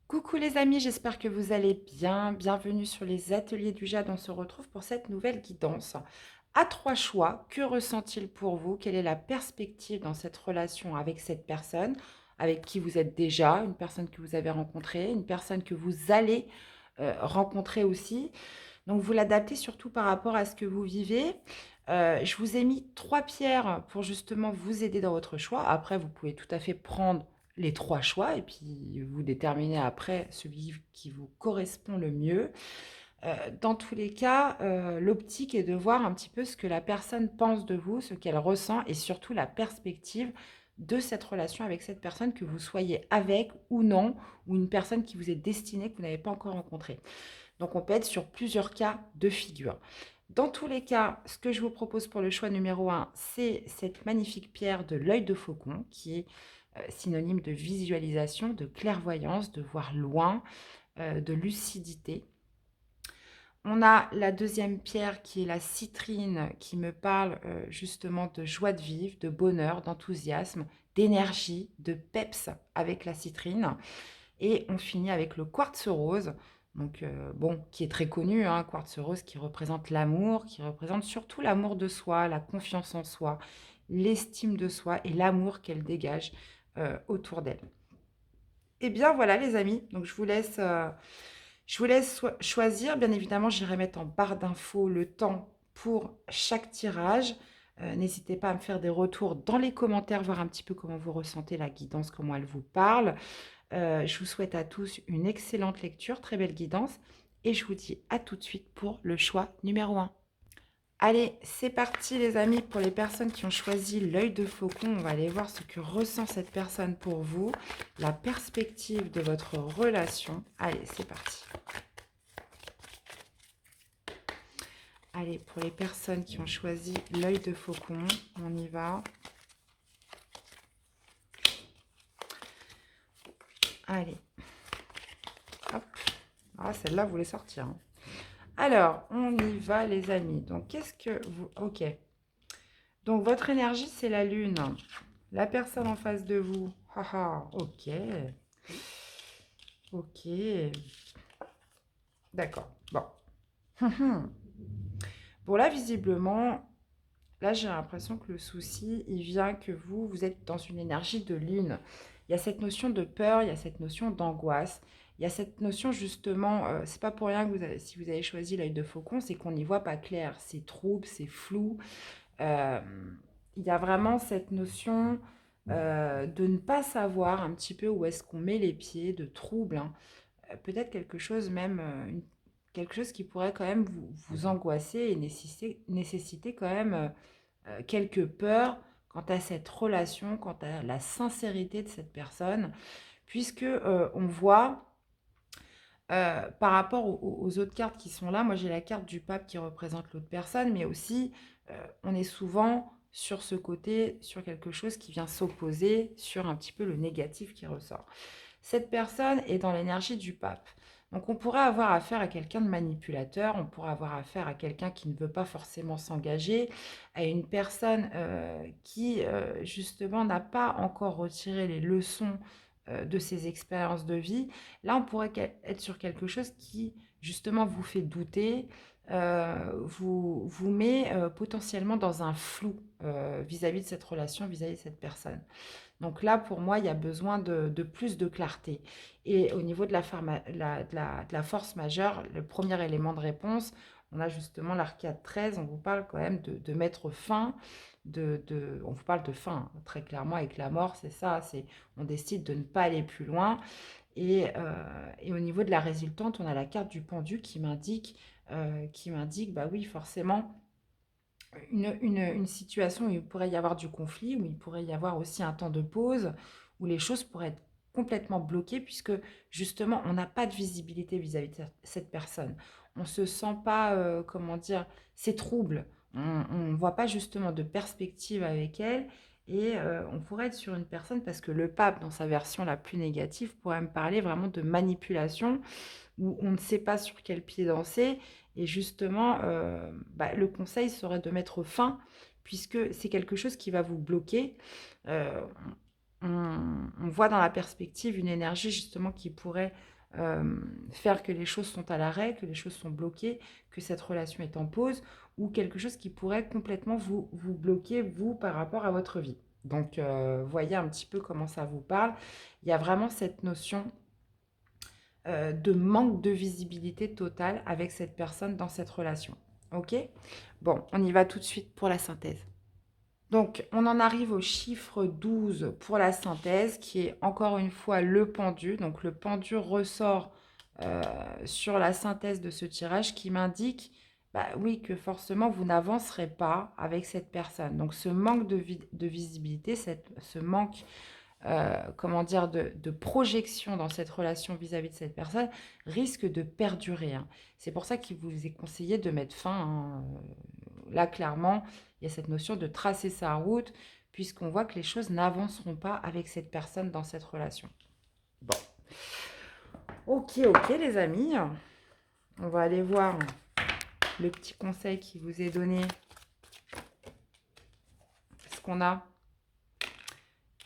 Coucou les amis, j'espère que vous allez bien. Bienvenue sur les ateliers du Jade. On se retrouve pour cette nouvelle guidance. À trois choix, que ressent-il pour vous? Quelle est la perspective dans cette relation avec cette personne, avec qui vous êtes déjà, une personne que vous avez rencontrée, une personne que vous allez rencontrer aussi. Donc vous l'adaptez surtout par rapport à ce que vous vivez. Je vous ai mis trois pierres pour justement vous aider dans votre choix. Après, vous pouvez tout à fait prendre les trois choix et puis vous déterminer après celui qui vous correspond le mieux. Dans tous les cas, l'optique est de voir un petit peu ce que la personne pense de vous, ce qu'elle ressent et surtout la perspective de cette relation avec cette personne, que vous soyez avec ou non, ou une personne qui vous est destinée, que vous n'avez pas encore rencontrée. Donc on peut être sur plusieurs cas de figure. Dans tous les cas, ce que je vous propose pour le choix numéro un, c'est cette magnifique pierre de l'œil de faucon, qui est synonyme de visualisation, de clairvoyance, de voir loin, de lucidité. On a la deuxième pierre qui est la citrine, qui me parle justement de joie de vivre, de bonheur, d'enthousiasme, d'énergie, de peps avec la citrine. Et on finit avec le quartz rose, donc bon, qui est très connu, hein, quartz rose qui représente l'amour, qui représente surtout l'amour de soi, la confiance en soi, l'estime de soi et l'amour qu'elle dégage autour d'elle. Eh bien voilà les amis, donc je vous laisse choisir. Bien évidemment, j'irai mettre en barre d'infos le temps pour chaque tirage. N'hésitez pas à me faire des retours dans les commentaires, voir un petit peu comment vous ressentez la guidance, comment elle vous parle. Je vous souhaite à tous une excellente lecture, très belle guidance, et je vous dis à tout de suite pour le choix numéro un. Allez, c'est parti les amis, pour les personnes qui ont choisi l'œil de faucon, on va aller voir ce que ressent cette personne pour vous, la perspective de votre relation. Allez, c'est parti. Allez, pour les personnes qui ont choisi l'œil de faucon, on y va. Allez, hop. Ah, celle-là voulait sortir, hein. Alors, on y va les amis. Donc, qu'est-ce que vous... Ok. Donc, votre énergie, c'est la lune. La personne en face de vous. Haha, ok. Ok. D'accord. Bon. Bon, là, visiblement, là, j'ai l'impression que le souci, il vient que vous êtes dans une énergie de lune. Il y a cette notion de peur, il y a cette notion d'angoisse, il y a cette notion justement, c'est pas pour rien que si vous avez choisi l'œil de faucon, c'est qu'on n'y voit pas clair, c'est trouble, c'est flou. Euh, il y a vraiment cette notion de ne pas savoir un petit peu où est-ce qu'on met les pieds, de trouble, hein. Peut-être quelque chose même, quelque chose qui pourrait quand même vous angoisser et nécessiter quand même quelques peurs quant à cette relation, quant à la sincérité de cette personne, puisque on voit par rapport aux autres cartes qui sont là, moi j'ai la carte du pape qui représente l'autre personne, mais aussi on est souvent sur ce côté, sur quelque chose qui vient s'opposer, sur un petit peu le négatif qui ressort. Cette personne est dans l'énergie du pape. Donc on pourrait avoir affaire à quelqu'un de manipulateur, on pourrait avoir affaire à quelqu'un qui ne veut pas forcément s'engager, à une personne qui justement n'a pas encore retiré les leçons de ses expériences de vie. Là, on pourrait être sur quelque chose qui justement vous fait douter, vous met potentiellement dans un flou vis-à-vis de cette relation, vis-à-vis de cette personne. Donc là, pour moi, il y a besoin de plus de clarté. Et au niveau de la force majeure, le premier élément de réponse, on a justement l'arcade 13, on vous parle quand même de mettre fin, on vous parle de fin, hein, très clairement, avec la mort, c'est ça, on décide de ne pas aller plus loin. Et au niveau de la résultante, on a la carte du pendu qui m'indique, bah oui, forcément, une situation où il pourrait y avoir du conflit, où il pourrait y avoir aussi un temps de pause, où les choses pourraient être complètement bloquées, puisque justement, on n'a pas de visibilité vis-à-vis de cette personne. On ne se sent pas, comment dire, c'est trouble. On ne voit pas justement de perspective avec elle. Et on pourrait être sur une personne, parce que le pape, dans sa version la plus négative, pourrait me parler vraiment de manipulation, où on ne sait pas sur quel pied danser. Et justement, bah, le conseil serait de mettre fin, puisque c'est quelque chose qui va vous bloquer. Euh, on voit dans la perspective une énergie justement qui pourrait faire que les choses sont à l'arrêt, que les choses sont bloquées, que cette relation est en pause, ou quelque chose qui pourrait complètement vous bloquer, vous, par rapport à votre vie. Donc, voyez un petit peu comment ça vous parle. Il y a vraiment cette notion de manque de visibilité totale avec cette personne dans cette relation. Ok? Bon, on y va tout de suite pour la synthèse. Donc, on en arrive au chiffre 12 pour la synthèse, qui est encore une fois le pendu. Donc, le pendu ressort sur la synthèse de ce tirage qui m'indique, bah oui, que forcément, vous n'avancerez pas avec cette personne. Donc, ce manque de visibilité, ce manque comment dire, de projection dans cette relation vis-à-vis de cette personne risque de perdurer, hein. C'est pour ça qu'il vous est conseillé de mettre fin, hein. Là, clairement, il y a cette notion de tracer sa route, puisqu'on voit que les choses n'avanceront pas avec cette personne dans cette relation. Bon, ok, les amis. On va aller voir le petit conseil qui vous est donné. Ce qu'on a.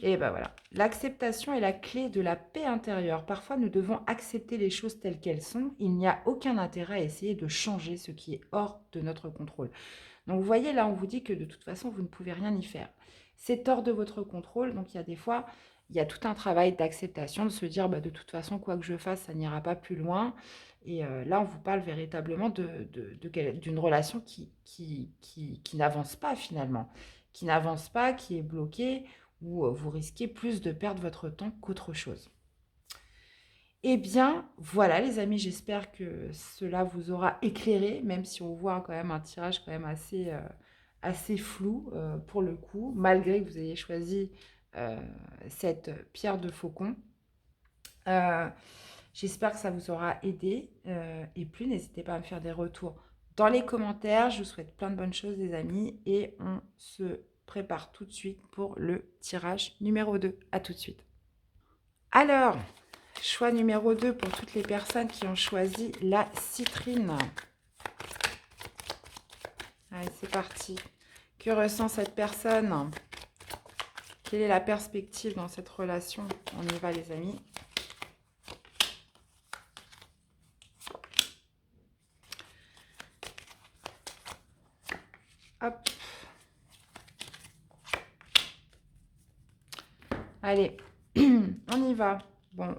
Et ben voilà, l'acceptation est la clé de la paix intérieure. Parfois, nous devons accepter les choses telles qu'elles sont. Il n'y a aucun intérêt à essayer de changer ce qui est hors de notre contrôle. Donc, vous voyez, là, on vous dit que de toute façon, vous ne pouvez rien y faire. C'est hors de votre contrôle. Donc, il y a des fois, il y a tout un travail d'acceptation, de se dire, bah, de toute façon, quoi que je fasse, ça n'ira pas plus loin. Et là, on vous parle véritablement d'une relation qui n'avance pas finalement, qui n'avance pas, qui est bloquée, où vous risquez plus de perdre votre temps qu'autre chose. Eh bien, voilà les amis, j'espère que cela vous aura éclairé, même si on voit quand même un tirage quand même assez flou pour le coup, malgré que vous ayez choisi cette pierre de faucon. Euh, J'espère que ça vous aura aidé. Et puis, n'hésitez pas à me faire des retours dans les commentaires. Je vous souhaite plein de bonnes choses, les amis. Et on se prépare tout de suite pour le tirage numéro 2. À tout de suite. Alors, choix numéro 2 pour toutes les personnes qui ont choisi la citrine. Allez, c'est parti. Que ressent cette personne? Quelle est la perspective dans cette relation? On y va, les amis. Hop. Allez, on y va. Bon,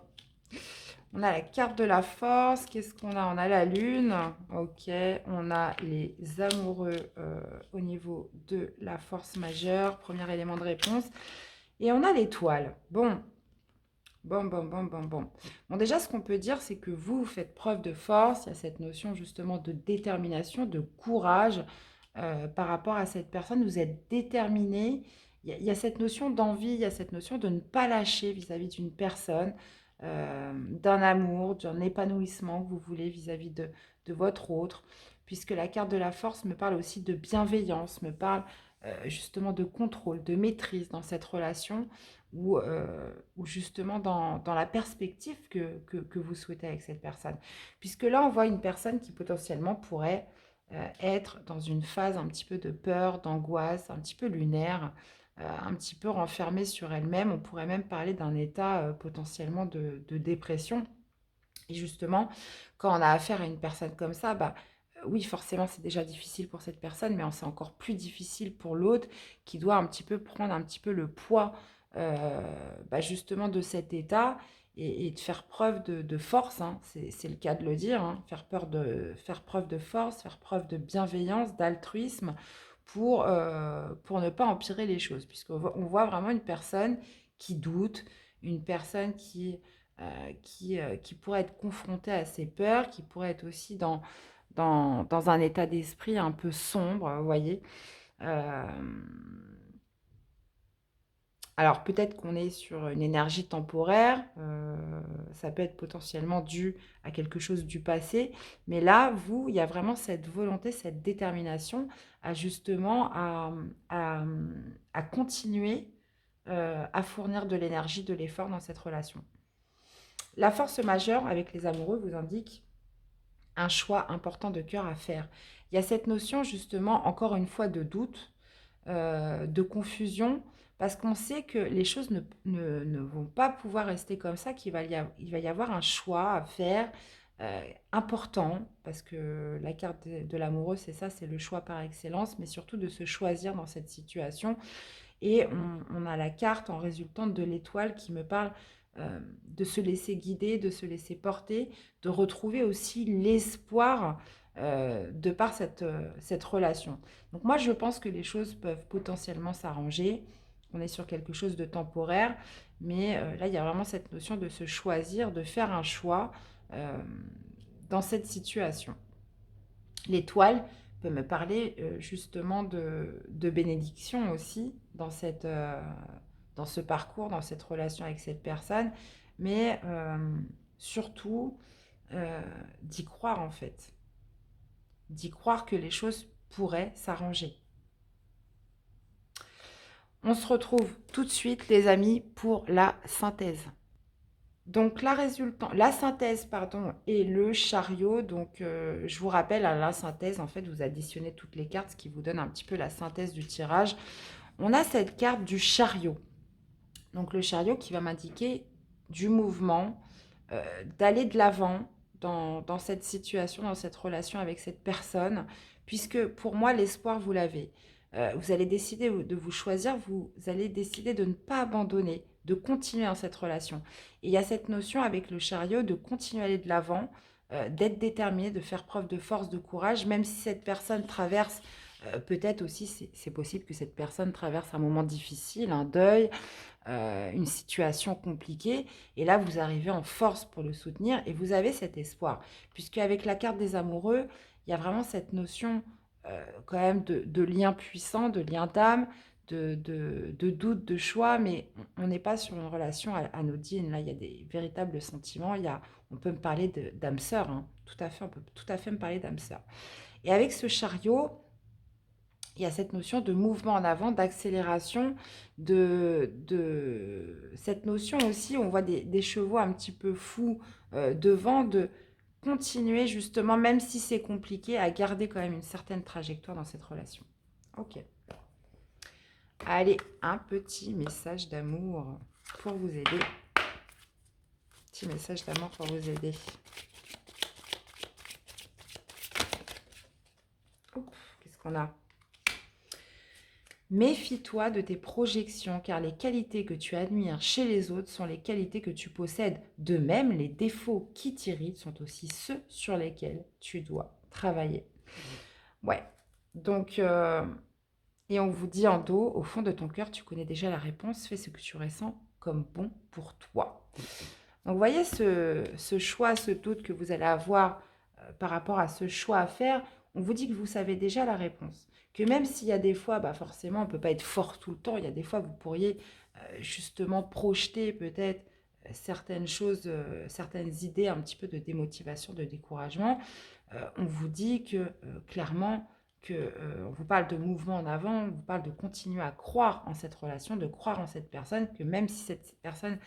on a la carte de la force. Qu'est-ce qu'on a? On a la lune. Ok, on a les amoureux au niveau de la force majeure. Premier élément de réponse. Et on a l'étoile. Bon, bon. Bon, déjà, ce qu'on peut dire, c'est que vous faites preuve de force. Il y a cette notion justement de détermination, de courage par rapport à cette personne. Vous êtes déterminé. Il y a cette notion d'envie, il y a cette notion de ne pas lâcher vis-à-vis d'une personne, d'un amour, d'un épanouissement que vous voulez vis-à-vis de votre autre. Puisque la carte de la force me parle aussi de bienveillance, me parle justement de contrôle, de maîtrise dans cette relation ou justement dans la perspective que vous souhaitez avec cette personne. Puisque là, on voit une personne qui potentiellement pourrait être dans une phase un petit peu de peur, d'angoisse, un petit peu lunaire, un petit peu renfermée sur elle-même. On pourrait même parler d'un état potentiellement de dépression. Et justement, quand on a affaire à une personne comme ça, bah, oui, forcément, c'est déjà difficile pour cette personne, mais c'est encore plus difficile pour l'autre qui doit un petit peu prendre un petit peu le poids bah, justement de cet état et de faire preuve de force, hein, c'est le cas de le dire, hein, faire preuve de force, faire preuve de bienveillance, d'altruisme pour ne pas empirer les choses, puisqu'on voit vraiment une personne qui doute, une personne qui pourrait être confrontée à ses peurs, qui pourrait être aussi dans un état d'esprit un peu sombre, vous voyez. Euh, alors peut-être qu'on est sur une énergie temporaire, ça peut être potentiellement dû à quelque chose du passé, mais là, vous, il y a vraiment cette volonté, cette détermination à justement à, à continuer à fournir de l'énergie, de l'effort dans cette relation. La force majeure avec les amoureux vous indique un choix important de cœur à faire. Il y a cette notion justement, encore une fois, de doute, de confusion, parce qu'on sait que les choses ne vont pas pouvoir rester comme ça, il va y avoir un choix à faire important, parce que la carte de l'amoureux, c'est ça, c'est le choix par excellence, mais surtout de se choisir dans cette situation. Et on a la carte en résultante de l'étoile qui me parle de se laisser guider, de se laisser porter, de retrouver aussi l'espoir de par cette relation. Donc moi, je pense que les choses peuvent potentiellement s'arranger. On est sur quelque chose de temporaire, mais là, il y a vraiment cette notion de se choisir, de faire un choix euh, dans cette situation. L'étoile peut me parler justement de bénédiction aussi dans ce parcours, dans cette relation avec cette personne, mais surtout d'y croire en fait, d'y croire que les choses pourraient s'arranger. On se retrouve tout de suite, les amis, pour la synthèse. Donc la synthèse pardon, et le chariot, donc je vous rappelle, à la synthèse, en fait, vous additionnez toutes les cartes, ce qui vous donne un petit peu la synthèse du tirage. On a cette carte du chariot. Donc le chariot qui va m'indiquer du mouvement, d'aller de l'avant dans cette situation, dans cette relation avec cette personne, puisque pour moi, l'espoir, vous l'avez. Vous allez décider de vous choisir, vous allez décider de ne pas abandonner, de continuer dans cette relation. Et il y a cette notion avec le chariot de continuer à aller de l'avant, d'être déterminé, de faire preuve de force, de courage, même si cette personne traverse, peut-être aussi, c'est possible que cette personne traverse un moment difficile, un deuil, une situation compliquée. Et là, vous arrivez en force pour le soutenir et vous avez cet espoir. Puisque avec la carte des amoureux, il y a vraiment cette notion quand même de lien puissant, de lien d'âme, de doute, de choix, mais on n'est pas sur une relation anodine. Là, il y a des véritables sentiments. On peut me parler d'âme sœur, hein. Tout à fait, on peut tout à fait me parler d'âme sœur. Et avec ce chariot, il y a cette notion de mouvement en avant, d'accélération, cette notion aussi, on voit des chevaux un petit peu fous devant, de continuer justement, même si c'est compliqué, à garder quand même une certaine trajectoire dans cette relation. Ok. Allez, un petit message d'amour pour vous aider. Petit message d'amour pour vous aider. Qu'est-ce qu'on a ? Méfie-toi de tes projections, car les qualités que tu admires chez les autres sont les qualités que tu possèdes. De même, les défauts qui t'irritent sont aussi ceux sur lesquels tu dois travailler. Ouais, donc, et on vous dit en dos, au fond de ton cœur, tu connais déjà la réponse, fais ce que tu ressens comme bon pour toi. Donc, vous voyez ce choix, ce doute que vous allez avoir par rapport à ce choix à faire, on vous dit que vous savez déjà la réponse. Que même s'il y a des fois, bah forcément, on ne peut pas être fort tout le temps. Il y a des fois, vous pourriez justement projeter peut-être certaines choses, certaines idées, un petit peu de démotivation, de découragement. On vous dit que clairement, on vous parle de mouvement en avant, on vous parle de continuer à croire en cette relation, de croire en cette personne, que même si cette personne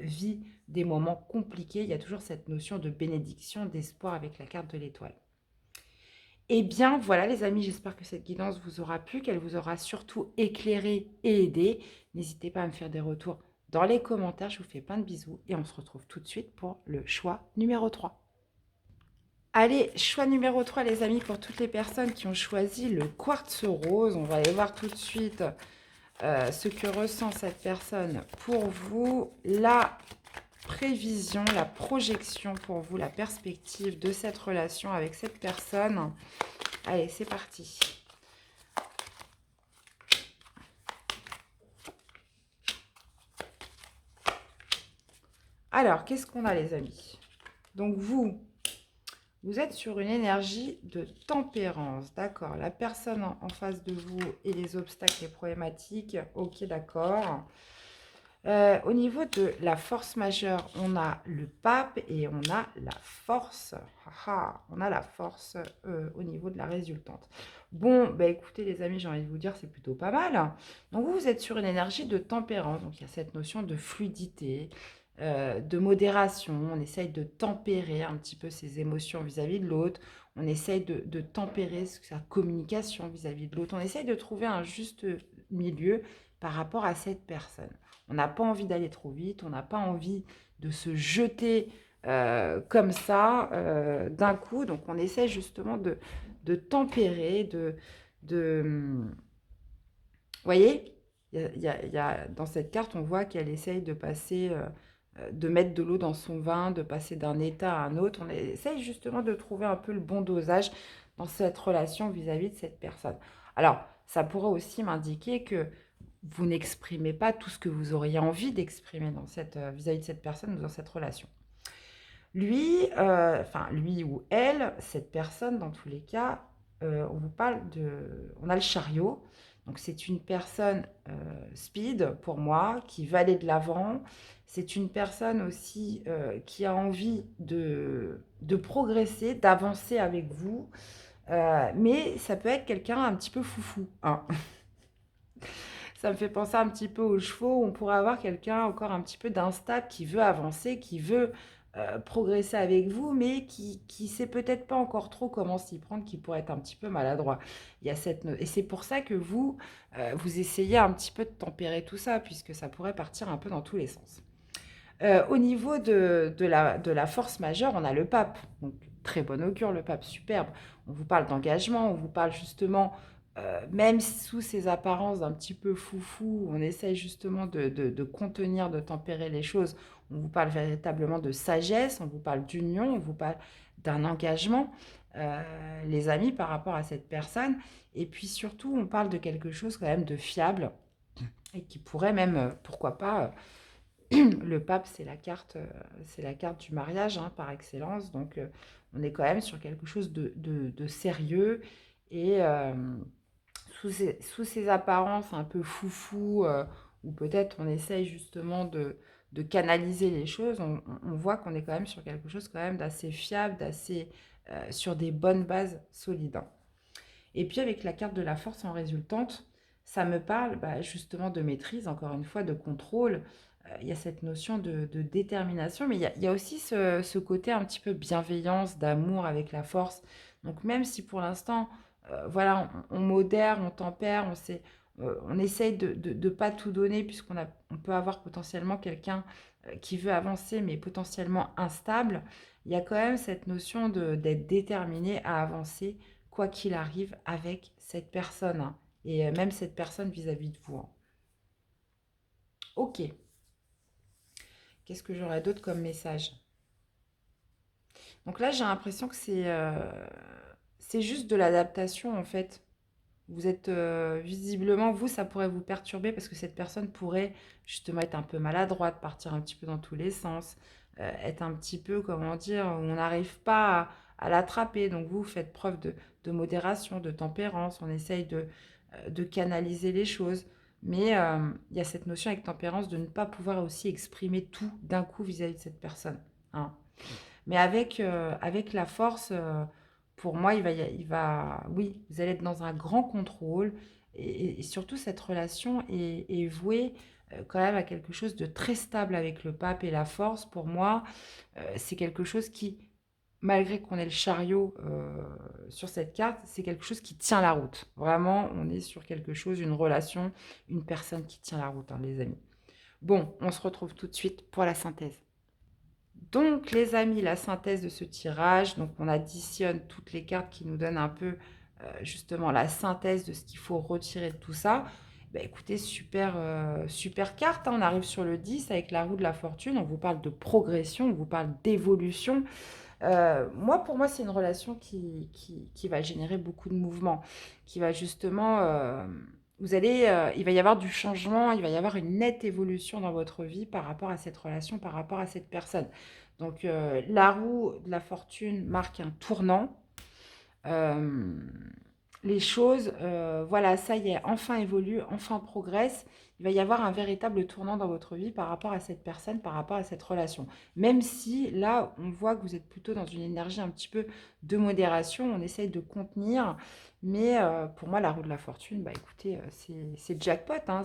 vit des moments compliqués, il y a toujours cette notion de bénédiction, d'espoir avec la carte de l'étoile. Eh bien, voilà les amis, j'espère que cette guidance vous aura plu, qu'elle vous aura surtout éclairé et aidé. N'hésitez pas à me faire des retours dans les commentaires, je vous fais plein de bisous et on se retrouve tout de suite pour le choix numéro 3. Allez, choix numéro 3 les amis, pour toutes les personnes qui ont choisi le quartz rose. On va aller voir tout de suite ce que ressent cette personne pour vous. La prévision, la projection pour vous, la perspective de cette relation avec cette personne. Allez, c'est parti. Alors, qu'est-ce qu'on a les amis? Donc vous êtes sur une énergie de tempérance, d'accord. La personne en face de vous et les obstacles, les problématiques, ok, d'accord. Au niveau de la force majeure, on a le pape et on a la force. On a la force au niveau de la résultante. Bon, bah écoutez les amis, j'ai envie de vous dire, c'est plutôt pas mal. Donc vous êtes sur une énergie de tempérance. Donc il y a cette notion de fluidité, de modération. On essaye de tempérer un petit peu ses émotions vis-à-vis de l'autre. On essaye de tempérer sa communication vis-à-vis de l'autre. On essaye de trouver un juste milieu par rapport à cette personne. On n'a pas envie d'aller trop vite, on n'a pas envie de se jeter comme ça d'un coup. Donc, on essaie justement de tempérer, vous voyez, dans cette carte, on voit qu'elle essaye de passer, de mettre de l'eau dans son vin, de passer d'un état à un autre. On essaye justement de trouver un peu le bon dosage dans cette relation vis-à-vis de cette personne. Alors, ça pourrait aussi m'indiquer que vous n'exprimez pas tout ce que vous auriez envie d'exprimer vis-à-vis de cette personne ou dans cette relation. Lui ou elle, cette personne, dans tous les cas, on a le chariot. Donc, c'est une personne speed pour moi, qui va aller de l'avant. C'est une personne aussi qui a envie de progresser, d'avancer avec vous. Mais ça peut être quelqu'un un petit peu foufou, hein. Ça me fait penser un petit peu aux chevaux. On pourrait avoir quelqu'un encore un petit peu d'instable qui veut avancer, qui veut progresser avec vous, mais qui sait peut-être pas encore trop comment s'y prendre, qui pourrait être un petit peu maladroit. Et c'est pour ça que vous essayez un petit peu de tempérer tout ça, puisque ça pourrait partir un peu dans tous les sens. Au niveau de la force majeure, on a le pape. Donc, très bon augure, le pape, superbe. On vous parle d'engagement, on vous parle justement, même sous ces apparences un petit peu foufou, on essaye justement de contenir, de tempérer les choses. On vous parle véritablement de sagesse, on vous parle d'union, on vous parle d'un engagement, les amis, par rapport à cette personne. Et puis surtout, on parle de quelque chose quand même de fiable et qui pourrait même, pourquoi pas, le pape, c'est la carte du mariage, hein, par excellence. Donc, on est quand même sur quelque chose de sérieux. Et sous ces apparences un peu foufou, où peut-être on essaye justement de canaliser les choses, on voit qu'on est quand même sur quelque chose quand même d'assez fiable, d'assez sur des bonnes bases solides, hein. Et puis avec la carte de la force en résultante, ça me parle justement de maîtrise, encore une fois, de contrôle. Il y a cette notion de détermination, mais il y a aussi ce côté un petit peu bienveillance, d'amour avec la force. Donc même si pour l'instant, voilà, on modère, on tempère, on essaye de ne pas tout donner, on peut avoir potentiellement quelqu'un qui veut avancer, mais potentiellement instable, il y a quand même cette notion d'être déterminé à avancer quoi qu'il arrive avec cette personne, hein, et même cette personne vis-à-vis de vous, hein. Ok, qu'est-ce que j'aurais d'autre comme message? Donc là, j'ai l'impression que c'est juste de l'adaptation, en fait. Vous êtes visiblement, vous, ça pourrait vous perturber parce que cette personne pourrait justement être un peu maladroite, partir un petit peu dans tous les sens, être un petit peu, comment dire, où on n'arrive pas à l'attraper. Donc vous faites preuve de modération, de tempérance, on essaye de canaliser les choses. Mais il y a cette notion avec tempérance de ne pas pouvoir aussi exprimer tout d'un coup vis-à-vis de cette personne, hein. Mais avec la force, pour moi, oui, vous allez être dans un grand contrôle. Et surtout, cette relation est vouée quand même à quelque chose de très stable avec le pape et la force. Pour moi, c'est quelque chose qui, malgré qu'on ait le chariot sur cette carte, c'est quelque chose qui tient la route. Vraiment, on est sur quelque chose, une relation, une personne qui tient la route, hein, les amis. Bon, on se retrouve tout de suite pour la synthèse. Donc, les amis, la synthèse de ce tirage, donc on additionne toutes les cartes qui nous donnent un peu justement la synthèse de ce qu'il faut retirer de tout ça. Bah, écoutez, super, super carte, hein. On arrive sur le 10 avec la roue de la fortune. On vous parle de progression, on vous parle d'évolution. Pour moi, c'est une relation qui va générer beaucoup de mouvements, qui va justement, il va y avoir du changement, il va y avoir une nette évolution dans votre vie par rapport à cette relation, par rapport à cette personne. Donc, la roue de la fortune marque un tournant. Euh, les choses, voilà, ça y est, enfin évoluent, enfin progressent. Il va y avoir un véritable tournant dans votre vie par rapport à cette personne, par rapport à cette relation. Même si là, on voit que vous êtes plutôt dans une énergie un petit peu de modération, on essaye de contenir. Mais pour moi, la roue de la fortune, bah écoutez, c'est jackpot, hein,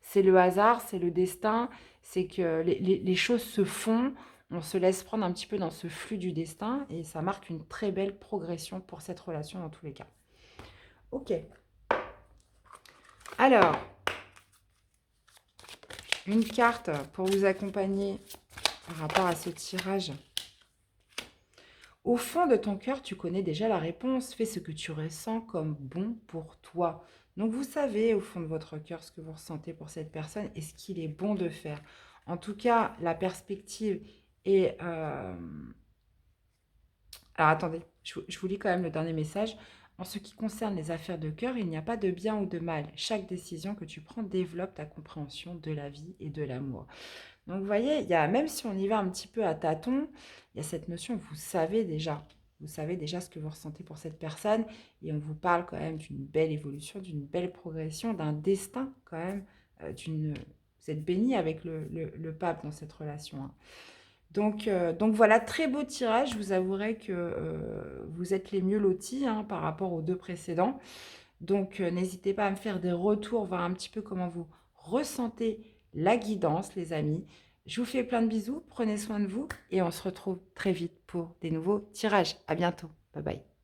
c'est le hasard, c'est le destin, c'est que les choses se font, on se laisse prendre un petit peu dans ce flux du destin et ça marque une très belle progression pour cette relation dans tous les cas. Ok. Alors, Une carte pour vous accompagner par rapport à ce tirage. Au fond de ton cœur, tu connais déjà la réponse. Fais ce que tu ressens comme bon pour toi. Donc, vous savez au fond de votre cœur ce que vous ressentez pour cette personne et ce qu'il est bon de faire. En tout cas, la perspective est... Alors, attendez, je vous lis quand même le dernier message. En ce qui concerne les affaires de cœur, il n'y a pas de bien ou de mal. Chaque décision que tu prends développe ta compréhension de la vie et de l'amour. Donc, vous voyez, même si on y va un petit peu à tâtons, il y a cette notion, vous savez déjà. Vous savez déjà ce que vous ressentez pour cette personne. Et on vous parle quand même d'une belle évolution, d'une belle progression, d'un destin quand même. Vous êtes béni avec le pape dans cette relation, hein. Donc voilà, très beau tirage. Je vous avouerai que vous êtes les mieux lotis, hein, par rapport aux deux précédents. Donc, n'hésitez pas à me faire des retours, voir un petit peu comment vous ressentez la guidance, les amis. Je vous fais plein de bisous, prenez soin de vous et on se retrouve très vite pour des nouveaux tirages. À bientôt. Bye bye.